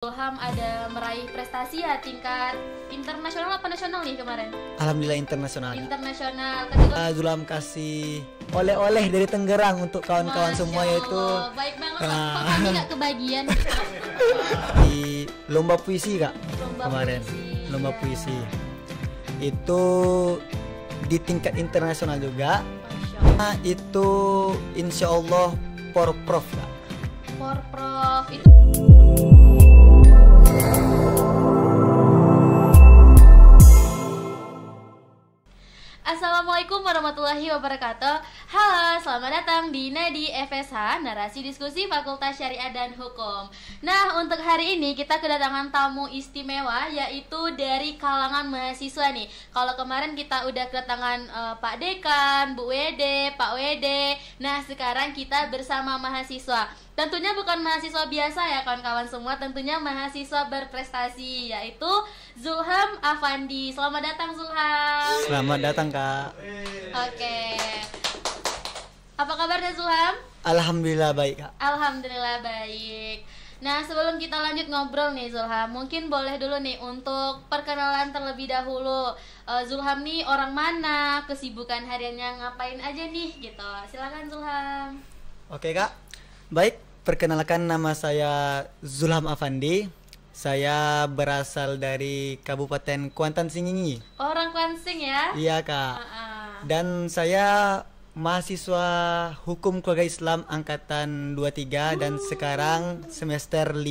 Zulham ada meraih prestasi ya tingkat internasional apa nasional nih kemarin? Alhamdulillah internasional. Internasional. Zulham kasih oleh-oleh dari Tangerang untuk kawan-kawan semua, yaitu baik banget Pak. Kok kami nggak kebagian? di lomba puisi kak. Kemarin puisi, lomba ya. puisi itu di tingkat internasional juga. Masya Allah. Itu insya Allah porprov kak. Porprov itu Assalamualaikum warahmatullahi wabarakatuh. Halo, selamat datang di Nadi FSH, Narasi Diskusi Fakultas Syariah dan Hukum. Nah, untuk hari ini kita kedatangan tamu istimewa, yaitu dari kalangan mahasiswa nih. Kalau kemarin kita udah kedatangan Pak Dekan, Bu WD, Pak WD. Nah, sekarang kita bersama mahasiswa. Tentunya bukan mahasiswa biasa ya kawan-kawan semua, tentunya mahasiswa berprestasi, yaitu Zulham Afandi. Selamat datang Zulham. Selamat datang kak. Oke. Apa kabarnya Zulham? Alhamdulillah baik kak. Alhamdulillah baik. Nah, sebelum kita lanjut ngobrol nih Zulham, mungkin boleh dulu nih untuk perkenalan terlebih dahulu. Zulham nih orang mana, kesibukan hariannya ngapain aja nih gitu. Silakan Zulham. Oke kak. Baik, perkenalkan nama saya Zulham Afandi. Saya berasal dari Kabupaten Kuantan Sengingi. Orang Kwansing ya? Iya kak. Ah. Dan saya mahasiswa Hukum Keluarga Islam angkatan 23 dan sekarang semester 5.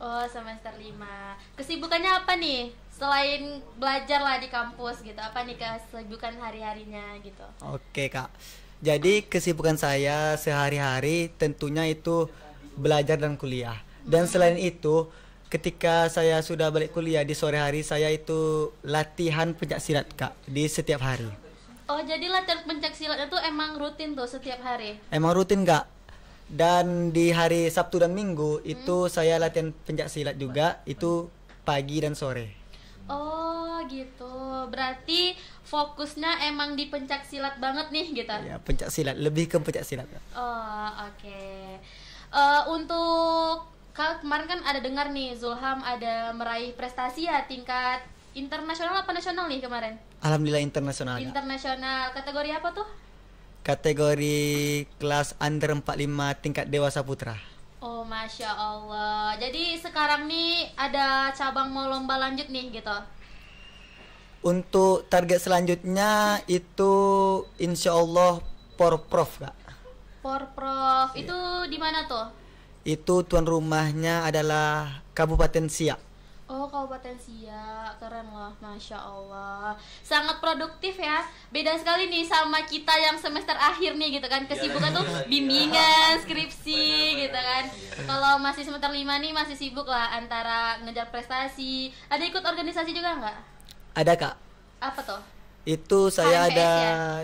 Oh, semester 5. Kesibukannya apa nih? Selain belajar lah di kampus gitu, apa nih kesibukan hari-harinya gitu? Oke kak. Jadi kesibukan saya sehari-hari tentunya itu belajar dan kuliah. Dan selain itu, ketika saya sudah balik kuliah di sore hari, saya itu latihan pencaksilat kak di setiap hari. Oh, jadi latihan pencaksilat itu emang rutin tuh setiap hari? Emang rutin kak. Dan di hari Sabtu dan Minggu itu saya latihan pencaksilat juga, itu pagi dan sore. Oh gitu, berarti fokusnya emang di pencaksilat banget nih gitu? Ya, pencaksilat, lebih ke pencaksilat kak. Oh oke. Untuk kemarin kan ada dengar nih Zulham ada meraih prestasi ya tingkat internasional apa nasional nih kemarin? Alhamdulillah internasional kak. Internasional, kategori apa tuh? Kategori kelas under 45 tingkat dewasa putra. Oh Masya Allah. Jadi sekarang nih ada cabang mau lomba lanjut nih gitu. Untuk target selanjutnya itu insya Allah porprov kak. Porprov itu di mana tuh? Itu tuan rumahnya adalah Kabupaten Siak. Oh Kabupaten Siak, keren loh, Masya Allah. Sangat produktif ya. Beda sekali nih sama kita yang semester akhir nih gitu kan. Kesibukan tuh bimbingan, skripsi gitu kan. Kalau masih semester 5 nih masih sibuk lah antara ngejar prestasi. Ada ikut organisasi juga nggak? Ada kak. Apa tuh? Itu saya HMPS ada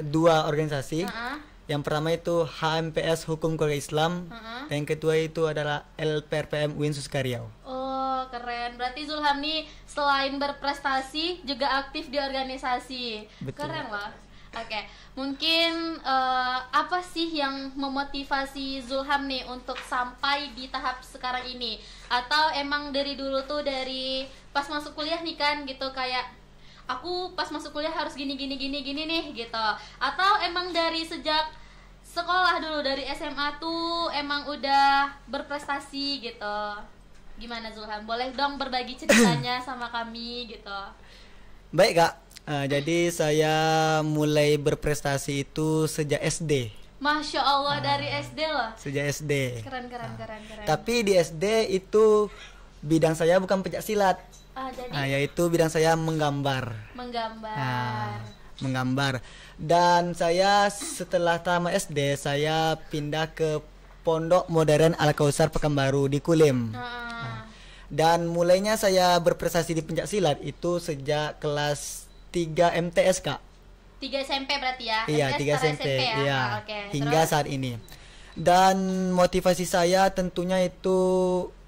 ya? 2 organisasi. Heeh. Yang pertama itu HMPS Hukum Keluarga Islam. Dan yang kedua itu adalah LPRPM UIN Suskaryau. Oh keren, berarti Zulham nih selain berprestasi juga aktif di organisasi. Betul. Keren loh. Oke, mungkin apa sih yang memotivasi Zulham nih untuk sampai di tahap sekarang ini? Atau emang dari dulu tuh dari pas masuk kuliah nih kan gitu kayak aku pas masuk kuliah harus gini nih gitu. Atau emang dari sejak sekolah dulu dari SMA tuh emang udah berprestasi gitu. Gimana Zulham? Boleh dong berbagi ceritanya sama kami gitu. Baik kak. Jadi saya mulai berprestasi itu sejak SD. Masya Allah dari SD loh. Sejak SD. Keren. Tapi di SD itu bidang saya bukan pencaksilat. Jadi Yaitu bidang saya menggambar. Menggambar. Dan saya setelah tamat SD saya pindah ke Pondok Modern Al Kausar Pekanbaru di Kulim. Dan mulainya saya berprestasi di pencaksilat itu sejak kelas 3 MTS kak. 3 SMP berarti ya? Iya, MTS 3 setara SMP. SMP ya? Iya. Oke. Hingga Terus? saat ini. Dan motivasi saya tentunya itu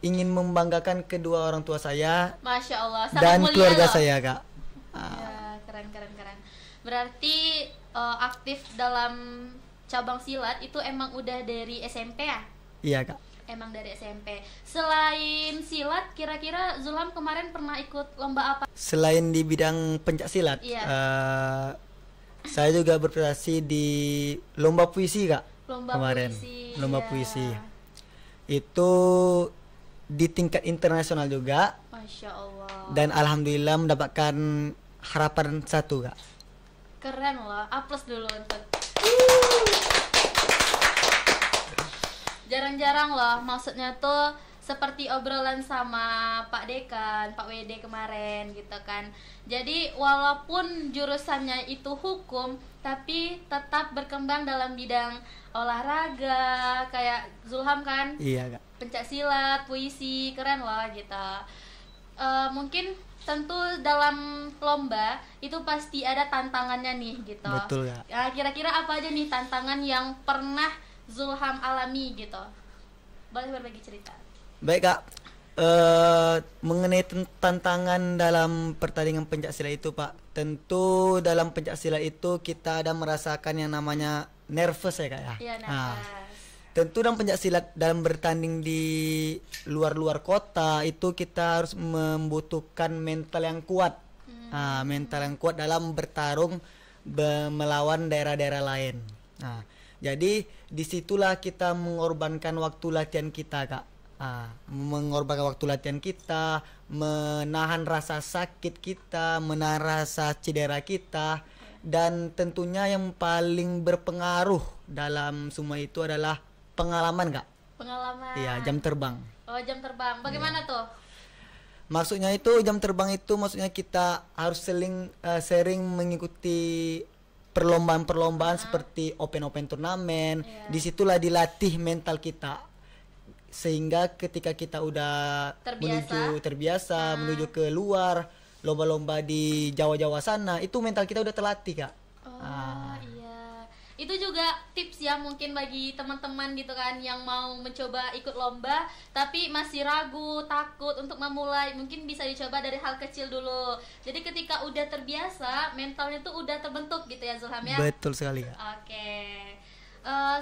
ingin membanggakan kedua orang tua saya Masya Allah, sangat dan mulia keluarga loh. saya kak. Ya, keren. Berarti aktif dalam cabang silat itu emang udah dari SMP ya? Iya kak. emang dari SMP. Selain silat, kira-kira Zulham kemarin pernah ikut lomba apa? Selain di bidang pencak silat, Iya. saya juga berprestasi di lomba puisi Kak. Lomba Kemarin puisi. lomba Iya. puisi itu di tingkat internasional juga, Masya Allah. dan alhamdulillah mendapatkan harapan 1 Kak. Keren loh. Aplaus dulu untuk. Jarang-jarang loh, maksudnya tuh seperti obrolan sama Pak Dekan, Pak WD kemarin gitu kan. Jadi walaupun jurusannya itu hukum, tapi tetap berkembang dalam bidang olahraga, kayak Zulham kan, Iya Kak. pencak silat, puisi, keren loh gitu. Mungkin tentu dalam lomba itu pasti ada tantangannya nih gitu. Betul Kak. Ya, kira-kira apa aja nih tantangan yang pernah Zulham alami gitu? Boleh berbagi cerita. Baik Kak, mengenai tantangan dalam pertandingan pencak silat itu Pak, tentu dalam pencak silat itu kita ada merasakan yang namanya nervous ya Kak ya. Iya, Nah, nafas. tentu dalam pencak silat dalam bertanding di luar kota itu kita harus membutuhkan mental yang kuat. Mental yang kuat dalam bertarung melawan daerah-daerah lain. Nah, jadi disitulah kita mengorbankan waktu latihan kita Kak. Mengorbankan waktu latihan kita, menahan rasa sakit kita, menahan rasa cedera kita, dan tentunya yang paling berpengaruh dalam semua itu adalah pengalaman Kak. Pengalaman. Iya, jam terbang. Oh, jam terbang. Bagaimana tuh? Maksudnya itu jam terbang itu maksudnya kita harus sering mengikuti perlombaan-perlombaan seperti open turnamen. Iya. Disitulah dilatih mental kita, sehingga ketika kita udah terbiasa menuju ke luar lomba-lomba di Jawa sana, itu mental kita udah terlatih Kak. Oh iya, itu juga tips ya mungkin bagi teman-teman gitu kan yang mau mencoba ikut lomba tapi masih ragu, takut untuk memulai. Mungkin bisa dicoba dari hal kecil dulu. Jadi ketika udah terbiasa, mentalnya tuh udah terbentuk gitu ya Zulham ya. Betul sekali Kak. Oke.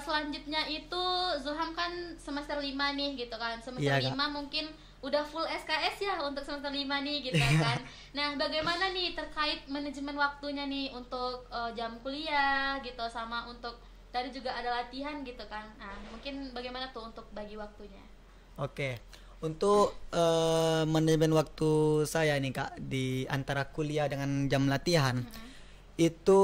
Selanjutnya itu Zulham kan semester 5 nih gitu kan. Semester Iya, 5 Kak. mungkin udah full SKS ya untuk semester 5 nih gitu kan. Nah, bagaimana nih terkait manajemen waktunya nih untuk jam kuliah gitu, sama untuk tadi juga ada latihan gitu kan. Nah, mungkin bagaimana tuh untuk bagi waktunya? Oke. Untuk manajemen waktu saya nih Kak di antara kuliah dengan jam latihan, itu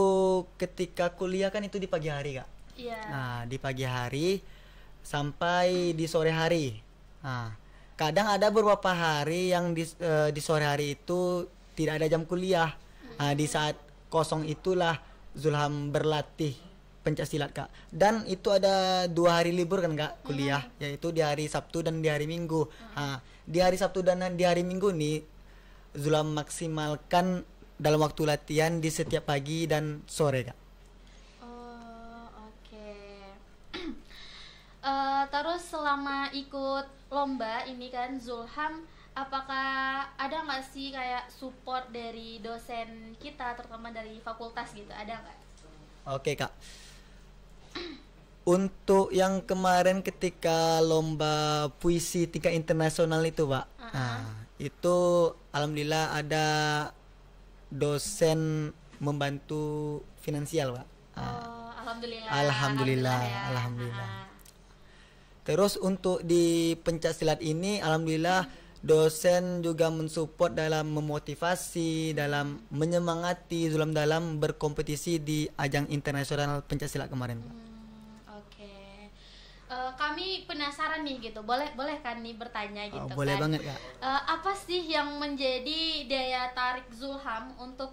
ketika kuliah kan itu di pagi hari Kak. Iya. Nah, di pagi hari sampai di sore hari. Nah, kadang ada beberapa hari yang di sore hari itu tidak ada jam kuliah. Nah, di saat kosong itulah Zulham berlatih pencak silat Kak. Dan itu ada 2 hari libur kan Kak kuliah, yaitu di hari Sabtu dan di hari Minggu. Nah, di hari Sabtu dan di hari Minggu nih Zulham maksimalkan dalam waktu latihan di setiap pagi dan sore Kak. Terus selama ikut lomba ini kan Zulham, apakah ada nggak sih kayak support dari dosen kita, terutama dari fakultas gitu, ada nggak? Oke Kak. Untuk yang kemarin ketika lomba puisi tingkat internasional itu Pak, nah, itu alhamdulillah ada dosen membantu finansial Pak. Alhamdulillah. Alhamdulillah, ya. alhamdulillah. Terus untuk di pencak silat ini alhamdulillah dosen juga mensupport dalam memotivasi, dalam menyemangati Zulham dalam berkompetisi di ajang internasional pencak silat kemarin Pak. Oke. Kami penasaran nih gitu, boleh kan nih bertanya gitu Boleh kan. banget Kak. Apa sih yang menjadi daya tarik Zulham untuk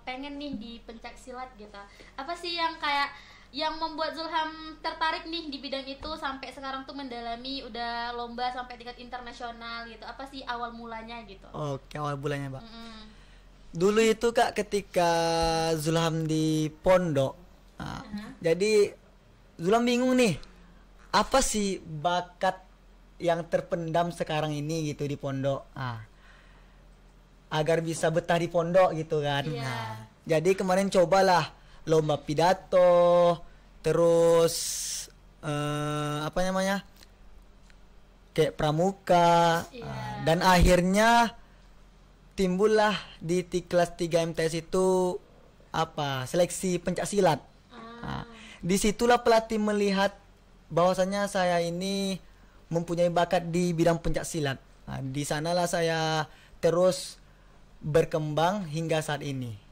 pengen nih di pencak silat gitu? Apa sih yang kayak yang membuat Zulham tertarik nih di bidang itu sampai sekarang tuh mendalami udah lomba sampai tingkat internasional gitu? Apa sih awal mulanya gitu? Oke, awal bulannya Pak. Dulu itu Kak ketika Zulham di pondok, jadi Zulham bingung nih, apa sih bakat yang terpendam sekarang ini gitu di pondok, agar bisa betah di pondok gitu kan. Iya. Jadi kemarin cobalah lomba pidato, terus apa namanya, kayak pramuka. Dan akhirnya timbullah di kelas 3 MTS itu seleksi pencak silat. Disitulah pelatih melihat bahwasanya saya ini mempunyai bakat di bidang pencak silat. Di sanalah saya terus berkembang hingga saat ini.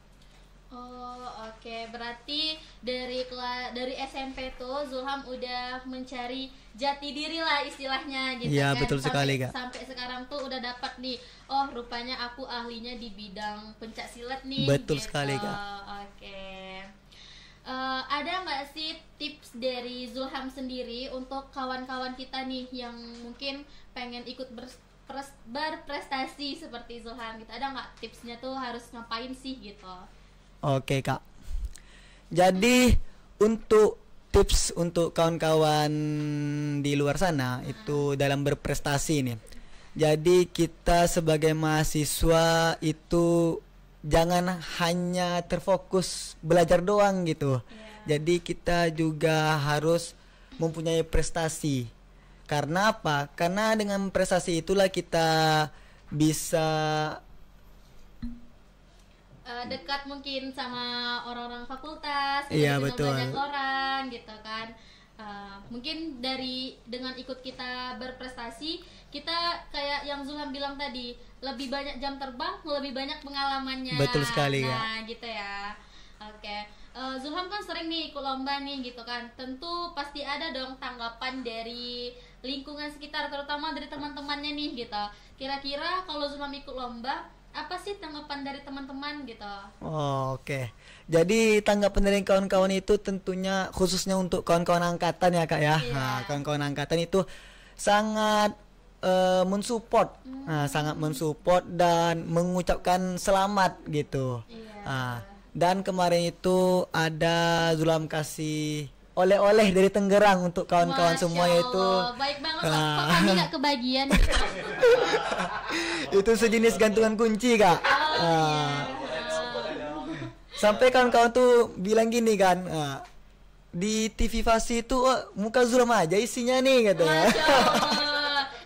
Oke, berarti dari SMP tuh Zulham udah mencari jati diri lah istilahnya gitu Iya, kan. betul sekali, Kak. Sampai sekarang tuh udah dapat nih, oh rupanya aku ahlinya di bidang pencak silat nih. Betul gitu. sekali, Kak. Oke. Ada nggak sih tips dari Zulham sendiri untuk kawan-kawan kita nih yang mungkin pengen ikut berprestasi seperti Zulham gitu? Ada nggak tipsnya tuh harus ngapain sih gitu? Oke, Kak. Jadi untuk tips untuk kawan-kawan di luar sana itu dalam berprestasi nih. Jadi kita sebagai mahasiswa itu jangan hanya terfokus belajar doang gitu. Jadi kita juga harus mempunyai prestasi. Karena apa? Karena dengan prestasi itulah kita bisa dekat mungkin sama orang-orang fakultas, iya, dengan betul. banyak orang gitu kan. Mungkin dengan ikut kita berprestasi, kita kayak yang Zulham bilang tadi, lebih banyak jam terbang, lebih banyak pengalamannya. Betul sekali, nah gitu ya. Oke. Zulham kan sering nih ikut lomba nih gitu kan. Tentu pasti ada dong tanggapan dari lingkungan sekitar, terutama dari teman-temannya nih gitu. Kira-kira kalau Zulham ikut lomba, apa sih tanggapan dari teman-teman gitu? Oke. Jadi tanggapan dari kawan-kawan itu tentunya khususnya untuk kawan-kawan angkatan ya, Kak ya. Nah, kawan-kawan angkatan itu sangat mensupport. Sangat mensupport dan mengucapkan selamat gitu. Dan kemarin itu ada Zulham kasih oleh-oleh dari Tangerang untuk kawan-kawan semua, yaitu baik banget kok kami nggak kebagian gitu. Itu sejenis gantungan kunci, Kak. Sampai kawan-kawan tuh bilang gini kan, di TV Fasi itu muka Zulham aja isinya nih katanya.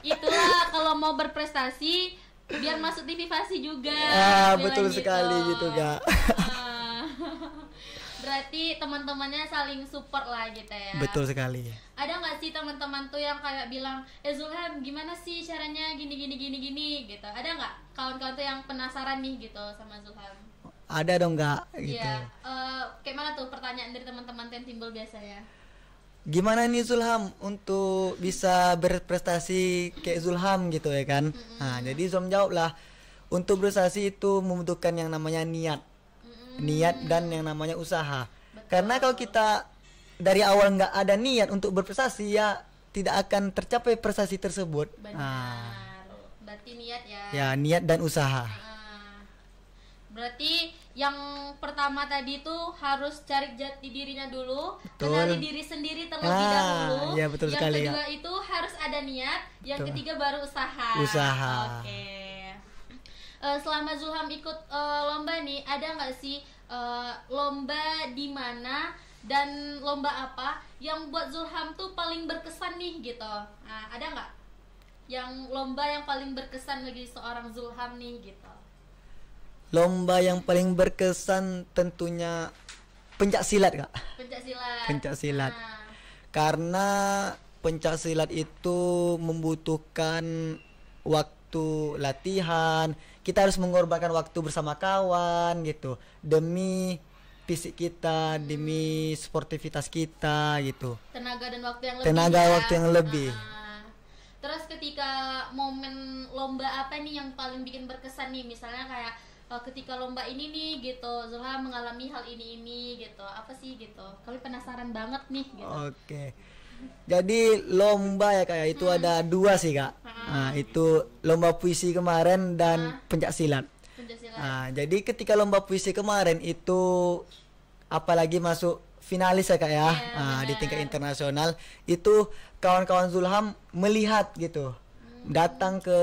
Itulah kalau mau berprestasi biar masuk TV Fasi juga. Betul sekali gitu, Kak. Berarti teman-temannya saling support lah gitu ya. Betul sekali. Ada nggak sih teman-teman tuh yang kayak bilang, Zulham gimana sih caranya gini gitu? Ada nggak kawan-kawan tuh yang penasaran nih gitu sama Zulham? Ada dong, Kak, gitu. Iya. Kayak mana tuh pertanyaan dari teman-teman yang timbul biasanya? Gimana nih Zulham untuk bisa berprestasi kayak Zulham gitu ya kan? Nah, jadi Zulham jawab lah, untuk berprestasi itu membutuhkan yang namanya niat. Niat dan yang namanya usaha. Karena kalau kita dari awal nggak ada niat untuk berprestasi, ya tidak akan tercapai prestasi tersebut. Benar. Berarti niat ya. Ya, niat dan usaha. Berarti yang pertama tadi tuh harus cari jati dirinya dulu, betul. Kenali diri sendiri terlebih dahulu. Ya, betul yang sekali, kedua itu harus ada niat, yang betul. Ketiga baru usaha. Oke. Selama Zulham ikut lomba nih, ada nggak sih lomba di mana dan lomba apa yang buat Zulham tuh paling berkesan nih gitu? Nah, ada nggak yang lomba yang paling berkesan bagi seorang Zulham nih gitu? Lomba yang paling berkesan tentunya pencak silat, Kak. Pencak silat. Karena pencak silat itu membutuhkan waktu latihan. Kita harus mengorbankan waktu bersama kawan gitu, demi fisik kita, demi sportivitas kita gitu. Tenaga dan waktu yang lebih. Waktu yang lebih. Terus ketika momen lomba apa nih yang paling bikin berkesan nih? Misalnya kayak ketika lomba ini nih gitu, Zulham mengalami hal ini gitu. Apa sih gitu? Kami penasaran banget nih gitu. Oke. Jadi lomba ya kayak itu ada dua sih, Kak. Nah, itu lomba puisi kemarin dan pencak silat. Nah, jadi ketika lomba puisi kemarin itu apalagi masuk finalis ya, Kak ya. Di tingkat internasional itu kawan-kawan Zulham melihat gitu. Datang ke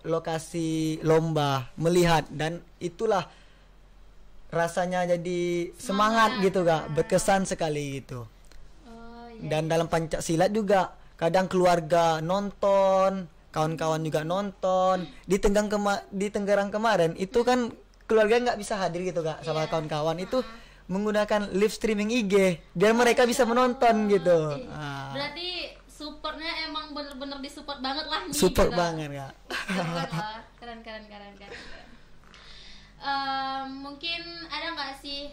lokasi lomba, melihat, dan itulah rasanya jadi semangat gitu, Kak. Berkesan sekali gitu. Dan dalam pencak silat juga kadang keluarga nonton, kawan-kawan juga nonton. Di Tenggarang kemarin itu kan keluarga nggak bisa hadir gitu Kak, sama kawan-kawan itu menggunakan live streaming IG biar mereka bisa menonton gitu. Berarti supportnya emang bener-bener disupport banget lah nih. Support gitu. banget Kak. Keren. Mungkin ada nggak sih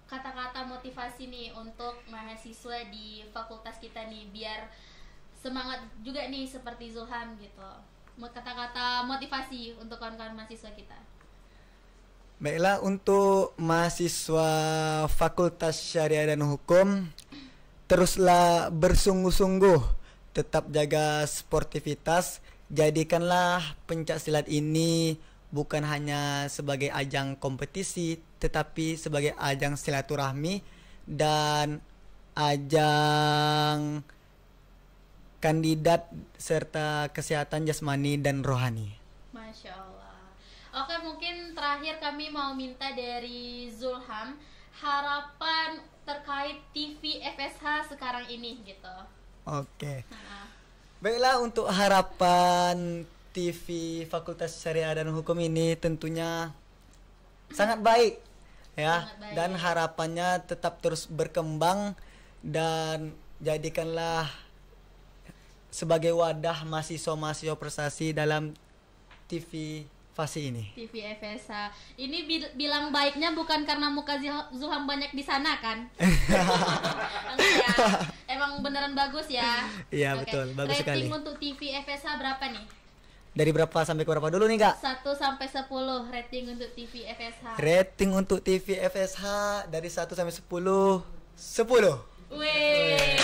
kata-kata motivasi nih untuk mahasiswa di fakultas kita nih biar semangat juga nih seperti Zulham gitu. Kata-kata motivasi untuk kawan-kawan mahasiswa kita. Baiklah, untuk mahasiswa Fakultas Syariah dan Hukum, teruslah bersungguh-sungguh, tetap jaga sportivitas, jadikanlah pencaksilat ini bukan hanya sebagai ajang kompetisi, tetapi sebagai ajang silaturahmi dan ajang kandidat serta kesehatan jasmani dan rohani. Masya Allah. Oke, mungkin terakhir kami mau minta dari Zulham harapan terkait TV FSH sekarang ini gitu. Oke. Baiklah, untuk harapan TV Fakultas Syariah dan Hukum ini tentunya sangat baik ya, sangat baik. Dan harapannya tetap terus berkembang dan jadikanlah sebagai wadah mahasiswa-mahasiswa prestasi dalam TV fase ini. TV FSH. Ini bilang baiknya bukan karena muka Zulham banyak di sana kan? Ya. Emang beneran bagus ya. Iya, betul, bagus sekali. Rating untuk TV FSH berapa nih? Dari berapa sampai ke berapa dulu nih Kak? 1 sampai 10 rating untuk TV FSH. Rating untuk TV FSH dari 1 sampai 10. 10. Wih.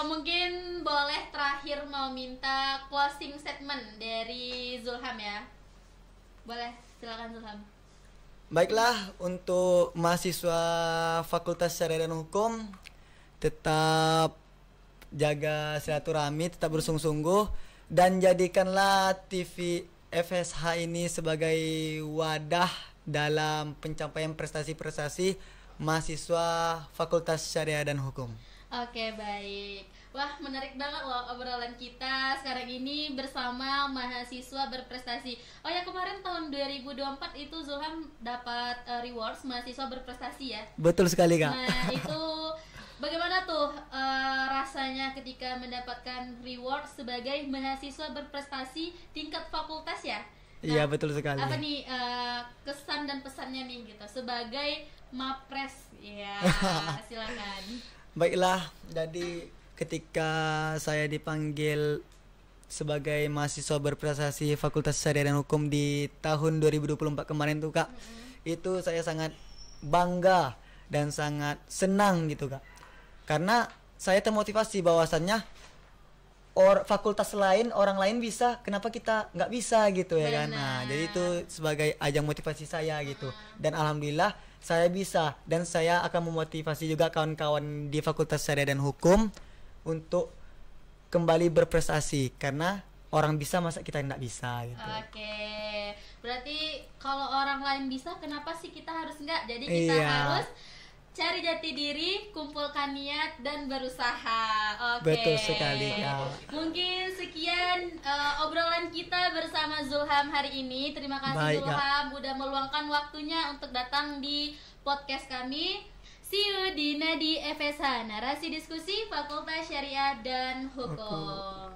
Mungkin boleh terakhir mau minta closing statement dari Zulham ya. Boleh, silakan Zulham. Baiklah, untuk mahasiswa Fakultas Syariah dan Hukum, tetap jaga silaturahmi, tetap bersungguh-sungguh, dan jadikanlah TV FSH ini sebagai wadah dalam pencapaian prestasi-prestasi mahasiswa Fakultas Syariah dan Hukum. Oke, baik. Wah, menarik banget loh obrolan kita sekarang ini bersama mahasiswa berprestasi. Oh ya, kemarin tahun 2024 itu Zulham dapat rewards mahasiswa berprestasi ya? Betul sekali Kak. Nah, itu bagaimana tuh rasanya ketika mendapatkan reward sebagai mahasiswa berprestasi tingkat fakultas ya? Iya, betul sekali. Apa nih kesan dan pesannya nih gitu sebagai Mapres? Ya, silakan. Baiklah, jadi ketika saya dipanggil sebagai mahasiswa berprestasi Fakultas Syariah dan Hukum di tahun 2024 kemarin tuh Kak, itu saya sangat bangga dan sangat senang gitu Kak, karena saya termotivasi bahwasannya fakultas lain, orang lain bisa, kenapa kita nggak bisa gitu ya kan. Nah, jadi itu sebagai ajang motivasi saya gitu, dan alhamdulillah saya bisa, dan saya akan memotivasi juga kawan-kawan di Fakultas Syariah dan Hukum untuk kembali berprestasi, karena orang bisa masa kita nggak bisa gitu. Oke, berarti kalau orang lain bisa, kenapa sih kita harus nggak? Jadi kita harus cari jati diri, kumpulkan niat, dan berusaha. Oke. Betul sekali ya. Mungkin sekian obrolan kita bersama Zulham hari ini. Terima kasih Baik, Zulham udah meluangkan waktunya untuk datang di podcast kami. See you di Nadi FSH, Narasi Diskusi Fakultas Syariah dan Hukum.